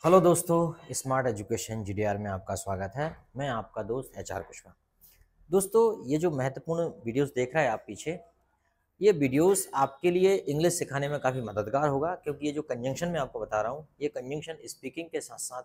Hello दोस्तों, smart education GDR में आपका स्वागत है। मैं आपका दोस्त एचआर कुशवाहा। दोस्तों, ये जो महत्वपूर्ण वीडियोस देख रहे हैं आप पीछे, ये वीडियोस आपके लिए इंग्लिश सिखाने में काफ़ी मददगार होगा, क्योंकि ये जो कंजंक्शन मैं आपको बता रहा हूँ, ये कंजंक्शन स्पीकिंग के साथ साथ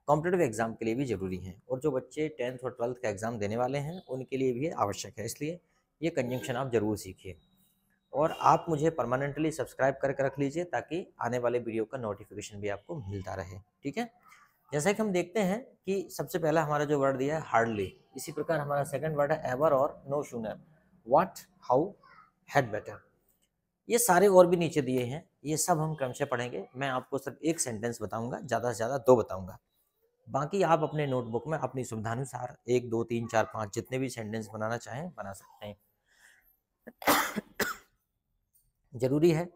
कॉम्पिटिटिव एग्जाम के लिए भी ज़रूरी है, और जो बच्चे 10th और 12th का एग्ज़ाम देने वाले हैं उनके लिए भी ये आवश्यक है। इसलिए ये कंजंक्शन आप ज़रूर सीखिए, और आप मुझे परमानेंटली सब्सक्राइब करके रख लीजिए ताकि आने वाले वीडियो का नोटिफिकेशन भी आपको मिलता रहे। ठीक है। जैसा कि हम देखते हैं कि सबसे पहला हमारा जो वर्ड दिया है हार्डली, इसी प्रकार हमारा सेकंड वर्ड है एवर और no sooner, what, how, had better. ये सारे और भी नीचे दिए हैं, ये सब हम क्रम से पढ़ेंगे। मैं आपको सिर्फ एक सेंटेंस बताऊंगा, ज़्यादा से ज़्यादा दो बताऊंगा। बाकी आप अपने नोटबुक में अपनी सुविधानुसार 1, 2, 3, 4, 5 जितने भी सेंटेंस बनाना चाहें बना सकते हैं। जरूरी है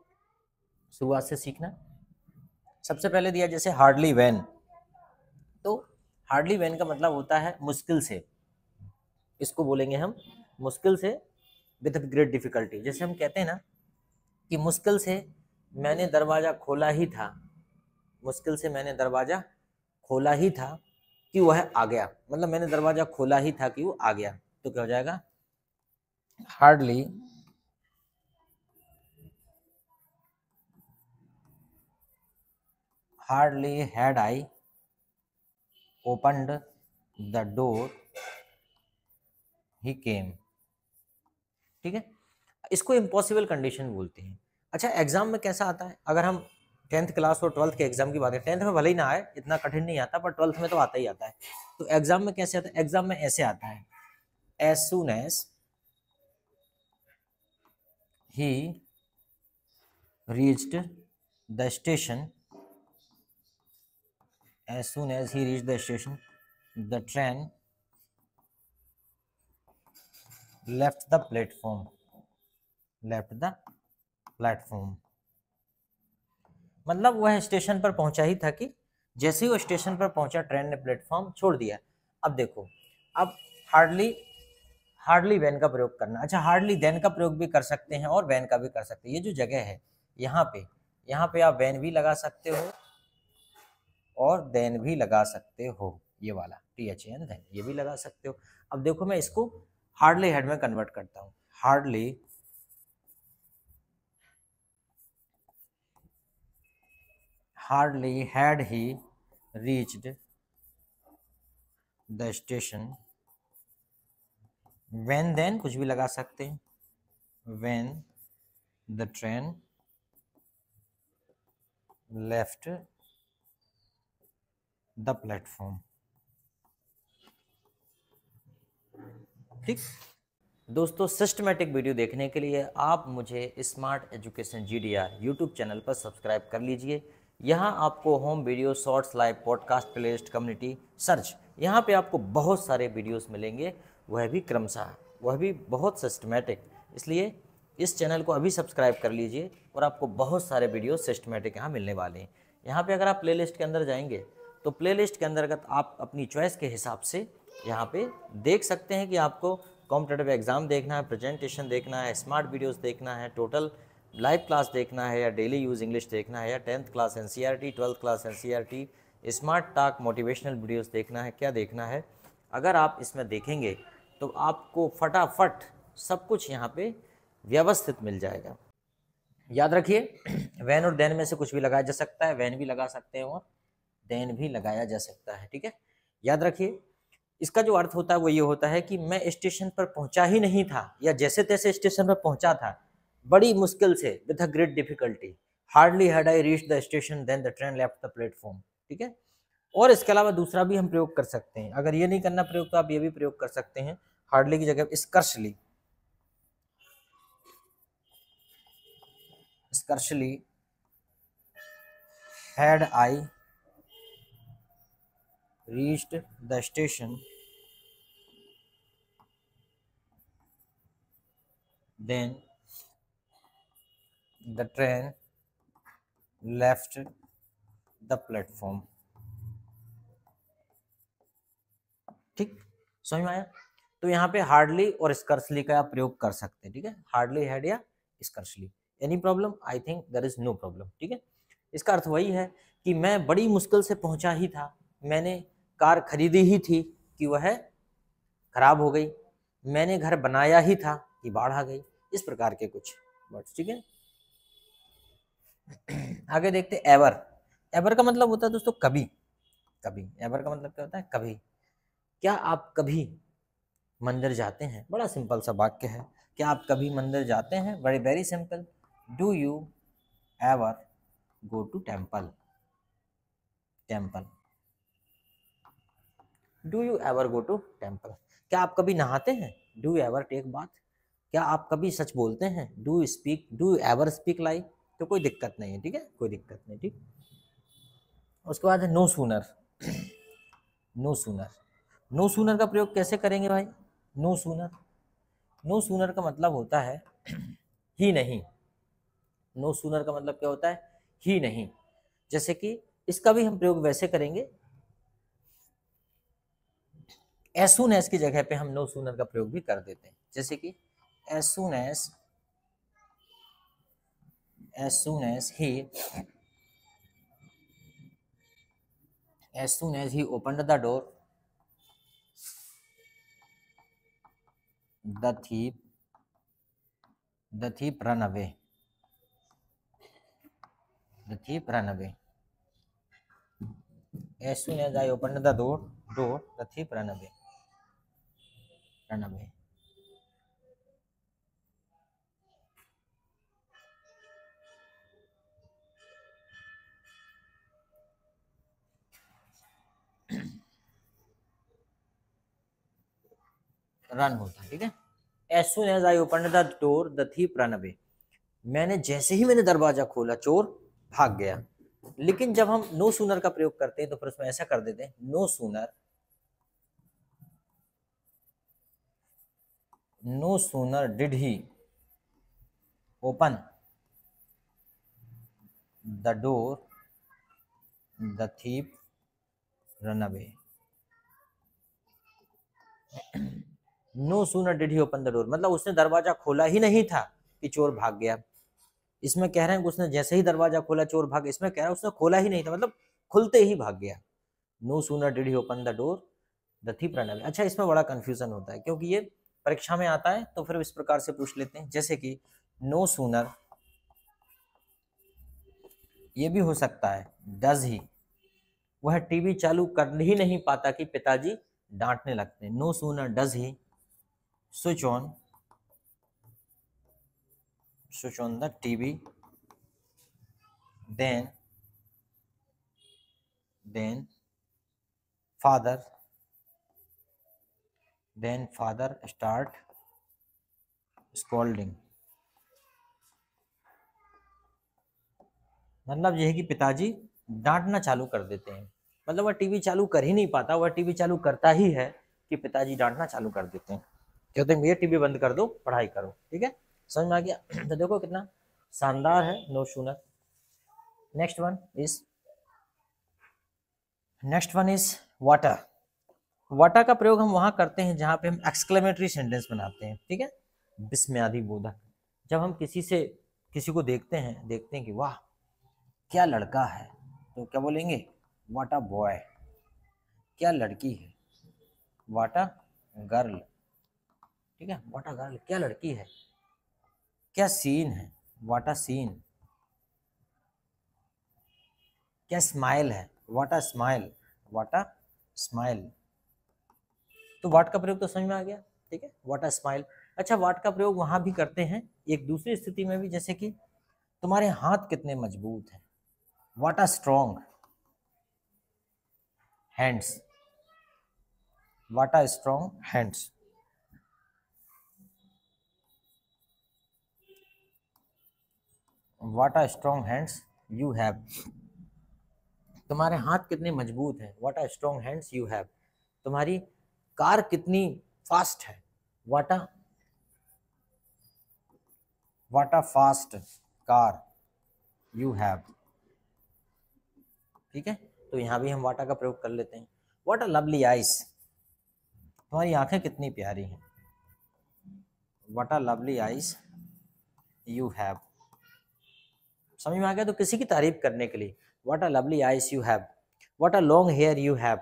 शुरुआत से सीखना। सबसे पहले दिया जैसे हार्डली वैन, तो हार्डली वैन का मतलब होता है मुश्किल से। इसको बोलेंगे हम मुश्किल से, विद ग्रेट डिफिकल्टी। जैसे हम कहते हैं ना कि मुश्किल से मैंने दरवाज़ा खोला ही था, मुश्किल से मैंने दरवाज़ा खोला ही था कि वह आ गया। मतलब मैंने दरवाज़ा खोला ही था कि वो आ गया, तो क्या हो जाएगा? Hardly hardly had I opened the door he came. ठीक है। इसको इम्पॉसिबल कंडीशन बोलते हैं। अच्छा, एग्जाम में कैसा आता है? अगर हम 10th क्लास और 12th के एग्जाम की बात करें, 10th में भले ही ना आए, इतना कठिन नहीं आता, पर 12th में तो आता ही आता है। तो एग्जाम में कैसे आता है? एग्जाम में ऐसे आता है, as soon as he reached the station, as soon as he reached the station the train left the platform, left the platform. मतलब वह स्टेशन पर पहुंचा ही था कि जैसे ही वो स्टेशन पर पहुंचा, ट्रेन ने प्लेटफॉर्म छोड़ दिया। अब देखो, अब हार्डली हार्डली वैन का प्रयोग करना। अच्छा, हार्डली देन का प्रयोग भी कर सकते हैं और वैन का भी कर सकते हैं। ये जो जगह है यहाँ पे आप वैन भी लगा सकते हो और देन भी लगा सकते हो। ये वाला THAN देन, ये भी लगा सकते हो। अब देखो, मैं इसको हार्डली हेड में कन्वर्ट करता हूँ। Hardly had he reached the station, when then कुछ भी लगा सकते हैं, when the train left the platform. ठीक। दोस्तों, सिस्टमेटिक वीडियो देखने के लिए आप मुझे smart education GDR YouTube channel पर सब्सक्राइब कर लीजिए। यहाँ आपको home video, shorts, live podcast, playlist, community search, यहाँ पे आपको बहुत सारे वीडियोस मिलेंगे, वह भी क्रमशः, वह भी बहुत सिस्टमेटिक। इसलिए इस चैनल को अभी सब्सक्राइब कर लीजिए और आपको बहुत सारे वीडियो सिस्टमेटिक यहाँ मिलने वाले हैं। यहाँ पे अगर आप प्लेलिस्ट के अंदर जाएंगे तो प्लेलिस्ट के अंतर्गत आप अपनी चॉइस के हिसाब से यहाँ पे देख सकते हैं कि आपको कॉम्पिटेटिव एग्जाम देखना है, प्रेजेंटेशन देखना है, स्मार्ट वीडियोस देखना है, टोटल लाइव क्लास देखना है, या डेली यूज इंग्लिश देखना है, या 10th class NCERT, 12th class NCERT, smart talk, motivational videos देखना है, क्या देखना है। अगर आप इसमें देखेंगे तो आपको फटाफट सब कुछ यहाँ पे व्यवस्थित मिल जाएगा। याद रखिए, वैन और देन में से कुछ भी लगाया जा सकता है, वैन भी लगा सकते हैं और देन भी लगाया जा सकता है। ठीक है, याद रखिए। इसका जो अर्थ होता है वो ये होता है कि मैं स्टेशन पर पहुंचा ही नहीं था, या जैसे तैसे स्टेशन पर पहुंचा था, बड़ी मुश्किल से, with a great difficulty, hardly had I reach the station then the train left the platform. ठीक है। और इसके अलावा दूसरा भी हम प्रयोग कर सकते हैं। अगर ये नहीं करना प्रयोग तो आप ये भी प्रयोग कर सकते हैं, हार्डली की जगह scarcely, scarcely had I reached the station then the train left the platform. ठीक, समझ में आया? तो यहाँ पे हार्डली और स्कर्सली का आप प्रयोग कर सकते हैं। ठीक है, हार्डली हैड या scarcely, any problem? I think there is no problem. ठीक है, इसका अर्थ वही है कि मैं बड़ी मुश्किल से पहुंचा ही था, मैंने कार खरीदी ही थी कि वह खराब हो गई, मैंने घर बनाया ही था कि बाढ़ आ गई। इस प्रकार के कुछ वर्ड्स, ठीक है। आगे देखते एवर। एवर का मतलब होता है दोस्तों कभी। कभी, एवर का मतलब क्या होता है? कभी। क्या आप कभी मंदिर जाते हैं? बड़ा सिंपल सा वाक्य है, क्या आप कभी मंदिर जाते हैं? Very very simple, do you ever go to temple? Temple, do you ever go to temple. क्या आप कभी नहाते हैं? Do you ever take bath? क्या आप कभी सच बोलते हैं? Do speak, do ever speak lie? तो कोई दिक्कत नहीं है, ठीक है, कोई दिक्कत नहीं, ठीक। उसके बाद है no sooner. No sooner, no sooner का प्रयोग कैसे करेंगे भाई? नो सूनर, नो सूनर का मतलब होता है ही नहीं। नो सूनर का मतलब क्या होता है? ही नहीं। जैसे कि इसका भी हम प्रयोग वैसे करेंगे, एज सून एज की जगह पे हम नो सूनर का प्रयोग भी कर देते हैं। जैसे कि as soon as he opened the door, the thief run away. The thief run away. As soon as I opened the door, the thief run away. Run away. Run होता है, ठीक है। As soon as I opened the door, the thief run away. मैंने जैसे ही मैंने दरवाजा खोला, चोर भाग गया। लेकिन जब हम नो सूनर का प्रयोग करते हैं तो फिर उसमें ऐसा कर देते हैं, no sooner did he open the door, the thief run away. No sooner did he open the door मतलब उसने दरवाजा खोला ही नहीं था कि चोर भाग गया। इसमें कह रहे हैं कि उसने जैसे ही दरवाजा खोला चोर भाग, इसमें कह रहा है उसने खोला ही नहीं था, मतलब खुलते ही भाग गया। No sooner did he open the door, the thief run away. अच्छा, इसमें बड़ा कंफ्यूजन होता है क्योंकि ये परीक्षा में आता है, तो फिर इस प्रकार से पूछ लेते हैं। जैसे कि नो सूनर, ये भी हो सकता है डज ही, वह टीवी चालू कर ही नहीं पाता कि पिताजी डांटने लगते हैं। No sooner does he switch on the TV then father start scolding. मतलब यह है कि पिताजी डांटना चालू कर देते हैं। मतलब वह टीवी चालू कर ही नहीं पाता, वह टीवी चालू करता ही है कि पिताजी डांटना चालू कर देते हैं, कहते हैं ये टीवी बंद कर दो, पढ़ाई करो। ठीक है, समझ में आ गया? तो देखो कितना शानदार है no sooner. Next one is what. What का प्रयोग हम वहां करते हैं जहां पे हम एक्सक्लेमेटरी सेंटेंस बनाते हैं, ठीक है, विस्मयादि बोधक। जब हम किसी को देखते हैं कि वाह क्या लड़का है, तो क्या बोलेंगे? What a boy. क्या लड़की है? What a girl. ठीक है, व्हाट अ गर्ल, क्या लड़की है। क्या सीन है? What a scene. क्या स्माइल है? What a smile. What a smile. तो व्हाट का प्रयोग तो समझ में आ गया, ठीक है, व्हाट अ स्माइल। अच्छा, व्हाट का प्रयोग वहां भी करते हैं एक दूसरी स्थिति में भी, जैसे कि तुम्हारे हाथ कितने मजबूत हैं। What a strong hands. What a strong hands. What a strong hands you have. तुम्हारे हाथ कितने मजबूत हैं। What a strong hands you have. तुम्हारी कार कितनी फास्ट है। What a fast car you have. ठीक है, तो यहाँ भी हम वाटा का प्रयोग कर लेते हैं। What a lovely eyes. तुम्हारी आंखें कितनी प्यारी हैं। What a lovely eyes you have. समझ में आ गया? तो किसी की तारीफ करने के लिए what a lovely eyes you have, what a long hair you have,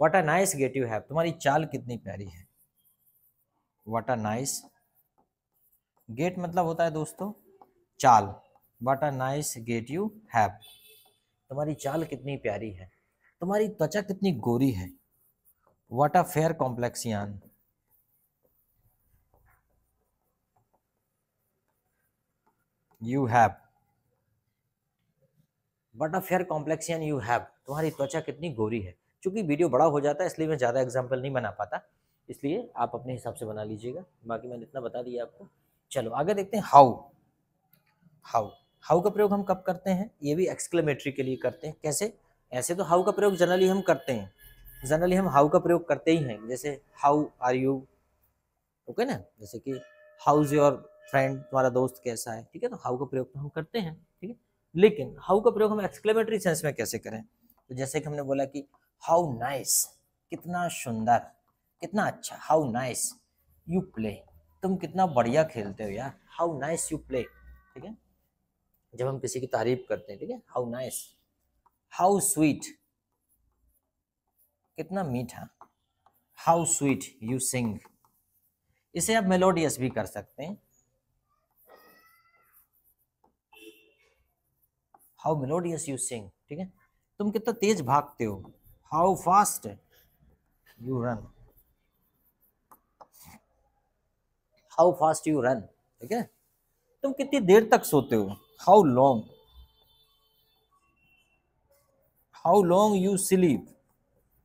what a nice gait you have, तुम्हारी चाल कितनी प्यारी है। व्हाट अ नाइस गेट मतलब होता है दोस्तों चाल, what a nice gait you have, तुम्हारी चाल कितनी प्यारी है, तुम्हारी त्वचा कितनी गोरी है। What a fair complexion, you have, what a fair complexion you have, तुम्हारी त्वचा कितनी गोरी है। चूंकि वीडियो बड़ा हो जाता है इसलिए मैं ज़्यादा एग्जाम्पल नहीं बना पाता, इसलिए आप अपने हिसाब से बना लीजिएगा, बाकी मैंने इतना बता दिया आपको। चलो आगे देखते हैं हाउ। हाउ, हाउ का प्रयोग हम कब करते हैं, ये भी एक्सक्लेमेटरी के लिए करते हैं। कैसे, ऐसे तो हाउ का प्रयोग जनरली हम करते हैं, जनरली हम हाउ का प्रयोग करते ही हैं, जैसे हाउ आर यू, ओके ना, जैसे कि हाउ इज योर फ्रेंड, तुम्हारा दोस्त कैसा है, ठीक है, तो हाउ का प्रयोग तो हम करते हैं, ठीक है। लेकिन हाउ का प्रयोग हम एक्सक्लेमेटरी सेंस में कैसे करें, तो जैसे कि हमने बोला कि हाउ नाइस, कितना सुंदर, कितना अच्छा, हाउ नाइस यू प्ले, तुम कितना बढ़िया खेलते हो यार, हाउ नाइस यू प्ले, ठीक है, जब हम किसी की तारीफ करते हैं, ठीक है, हाउ नाइस। हाउ स्वीट, कितना मीठा, हाउ स्वीट यू सिंग, इसे आप मेलोडियस भी कर सकते हैं, हाउ मेलोडियस यू सिंग, ठीक है, तुम कितना तेज भागते हो, how fast you run, how fast you run, ठीक है, तुम कितनी देर तक सोते हो, how long, how long you sleep,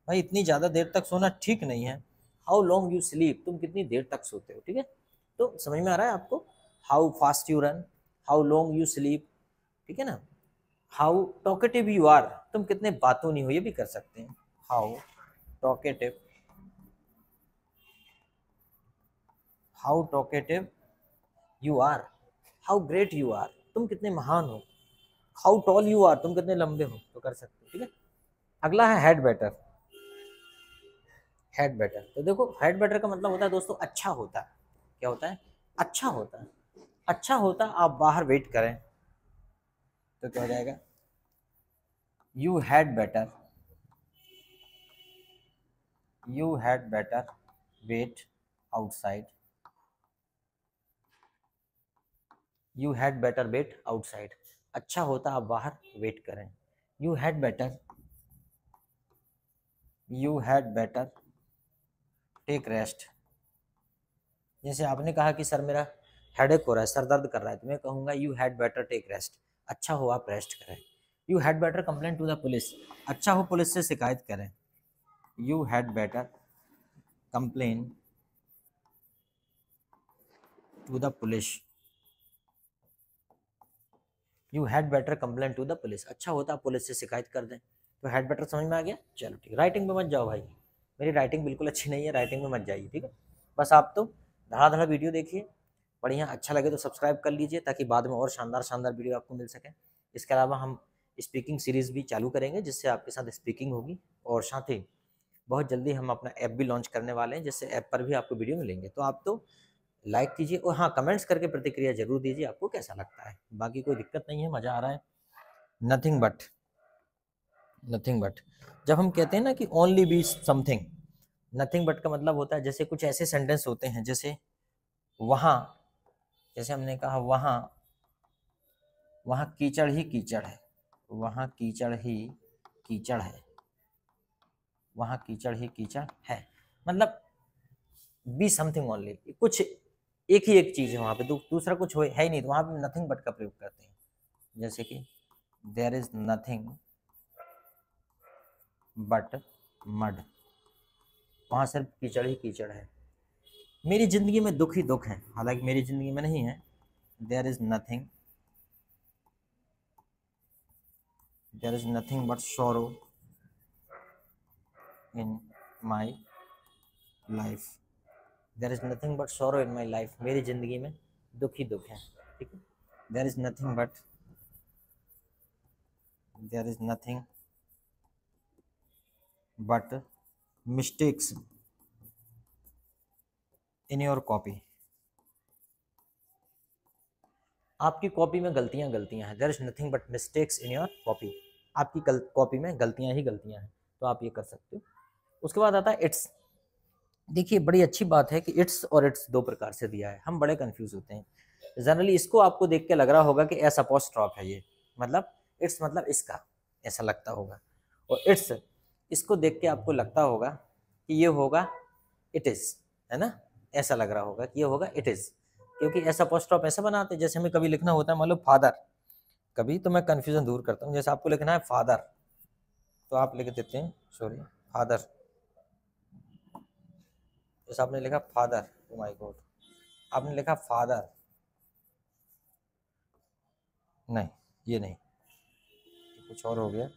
भाई इतनी ज्यादा देर तक सोना ठीक नहीं है, हाउ लॉन्ग यू स्लीप, तुम कितनी देर तक सोते हो, ठीक है, तो समझ में आ रहा है आपको, how fast you run, how long you sleep, ठीक है ना। हाउ टॉकेटिव यू आर, तुम कितने बातों नहीं हो, ये भी कर सकते हैं, how talkative, how talkative you are, how great you are, तुम कितने महान हो, हाउ टॉल यू आर, तुम कितने लंबे हो, तो कर सकते हो, ठीक है। अगला है हेड बेटर। हेड बेटर, तो देखो हेड बेटर का मतलब होता है दोस्तों अच्छा होता है, क्या होता है, अच्छा होता है, अच्छा होता आप बाहर वेट करें तो क्या हो जाएगा, you had better, you had better wait outside, you had better wait outside, अच्छा होता आप बाहर वेट करें, you had better, you had better take rest, जैसे आपने कहा कि सर मेरा हेडेक हो रहा है, सर दर्द कर रहा है, तो मैं कहूँगा you had better take rest, अच्छा हो आप रेस्ट करें। You had better complaint to the police, अच्छा हो पुलिस से शिकायत करें, you had better complain to the police, you had better complaint to the police, अच्छा होता आप पुलिस से शिकायत कर दें, तो हैड बेटर समझ में आ गया। चलो ठीक, राइटिंग में मत जाओ भाई, मेरी राइटिंग बिल्कुल अच्छी नहीं है, राइटिंग में मत जाइए, ठीक है, बस आप तो धड़ाधड़ वीडियो देखिए, बढ़िया, अच्छा लगे तो सब्सक्राइब कर लीजिए ताकि बाद में और शानदार शानदार वीडियो आपको मिल सके। इसके अलावा हम स्पीकिंग सीरीज़ भी चालू करेंगे जिससे आपके साथ स्पीकिंग होगी, और साथ ही बहुत जल्दी हम अपना ऐप भी लॉन्च करने वाले हैं जिससे ऐप पर भी आपको वीडियो मिलेंगे, तो आप तो लाइक कीजिए और हाँ कमेंट्स करके प्रतिक्रिया जरूर दीजिए आपको कैसा लगता है, बाकी कोई दिक्कत नहीं है, मज़ा आ रहा है। नथिंग बट, नथिंग बट, जब हम कहते हैं ना कि only be something, nothing but का मतलब होता है जैसे कुछ ऐसे सेंटेंस होते हैं, जैसे वहाँ, जैसे हमने कहा वहाँ, वहाँ कीचड़ ही कीचड़ है, वहाँ कीचड़ ही कीचड़ है, वहाँ कीचड़ ही कीचड़ है, मतलब बी समथिंग ओनली, कुछ एक ही एक चीज़ है वहाँ पे, दूसरा कुछ है ही नहीं, तो वहाँ पे नथिंग बट का प्रयोग करते हैं, जैसे कि there is nothing but mud, वहाँ सिर्फ कीचड़ ही कीचड़ है। मेरी ज़िंदगी में दुख ही दुख है, हालांकि मेरी ज़िंदगी में नहीं है, there is nothing, there is nothing but sorrow in my life, there is nothing but sorrow in my life, मेरी ज़िंदगी में दुख ही दुख है, ठीक है, there is nothing but, there is nothing but mistakes in your copy, आपकी copy में गलतियां गलतियां हैं, there is nothing but mistakes in your copy, आपकी कॉपी में गलतियां ही गलतियां हैं, तो आप ये कर सकते हो। उसके बाद आता है इट्स। देखिए बड़ी अच्छी बात है कि इट्स और इट्स दो प्रकार से दिया है, हम बड़े कंफ्यूज होते हैं जनरली। इसको आपको देख के लग रहा होगा कि एस अपॉस्ट्रॉफ है ये, मतलब इट्स मतलब इसका, ऐसा लगता होगा। और इट्स, इसको देख के आपको लगता होगा कि ये होगा इट इज, है ना, ऐसा लग रहा होगा कि ये होगा इट इज, क्योंकि एस अपॉस्ट्रॉफ ऐसा बनाते हैं जैसे हमें कभी लिखना होता है मान लो फादर, कभी तो मैं कंफ्यूजन दूर करता हूँ, जैसे आपको लिखना है फादर तो आप लिख देते हैं सॉरी फादर, जैसे आपने लिखा फादर, ओ माय गॉड, आपने लिखा फादर, नहीं ये नहीं, ये कुछ और हो गया,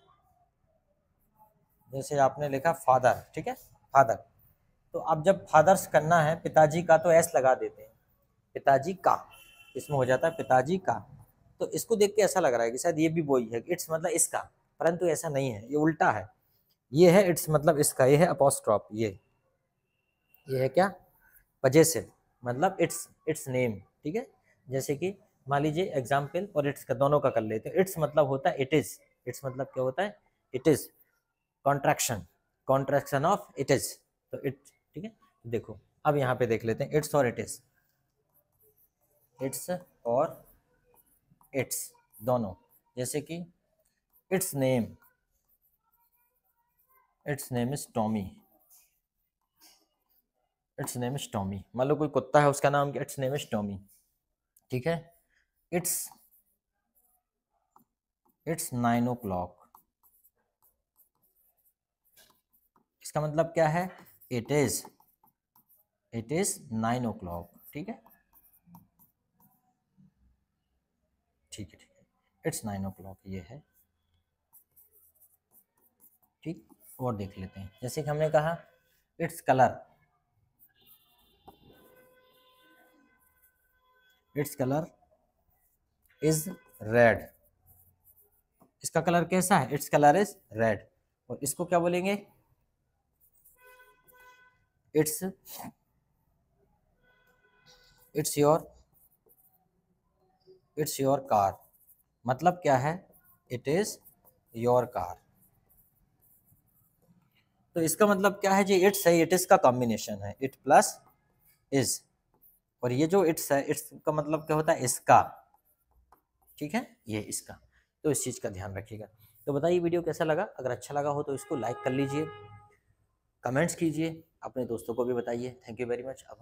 जैसे आपने लिखा फादर, ठीक है फादर, तो अब जब फादर्स करना है पिताजी का तो एस लगा देते हैं, पिताजी का, इसमें हो जाता है पिताजी का। तो इसको देख के ऐसा लग रहा है कि शायद ये भी वही है, इट्स मतलब इसका, परंतु ऐसा नहीं है, ये उल्टा है। ये है इट्स मतलब इसका, ये है अपॉस्ट्रॉफ, ये है क्या, पजेसिव, मतलब इट्स नेम, ठीक है। जैसे कि मान लीजिए एग्जाम्पल और इट्स का दोनों का कर लेते हैं। इट्स मतलब होता है इट इज, इट्स मतलब क्या होता है it is, contraction, contraction of it is, तो इट, ठीक है। देखो अब यहाँ पे देख लेते हैं इट्स और इट इज, इट्स और इट्स दोनों, जैसे कि it's name is Tommy, it's name is Tommy, मान लो कोई कुत्ता है उसका नाम क्या, इट्स नेम इज टॉमी, ठीक है। इट्स 9 o'clock, इसका मतलब क्या है, इट इज 9 o'clock, ठीक है, ठीक है, ठीक है, इट्स 9 o'clock ये है, ठीक। और देख लेते हैं जैसे कि हमने कहा its colour, its colour is red, इसका कलर कैसा है, इट्स कलर इज रेड, और इसको क्या बोलेंगे, इट्स इट्स योर कार, मतलब क्या है, इट इज योर कार। तो इसका मतलब क्या है जी, इट्स है इट इज का कॉम्बिनेशन है, इट प्लस इज, और ये जो इट्स है इट्स का मतलब क्या होता है इसका, ठीक है, ये इसका। तो इस चीज़ का ध्यान रखिएगा। तो बताइए वीडियो कैसा लगा, अगर अच्छा लगा हो तो इसको लाइक कर लीजिए, कमेंट्स कीजिए, अपने दोस्तों को भी बताइए। Thank you very much. अब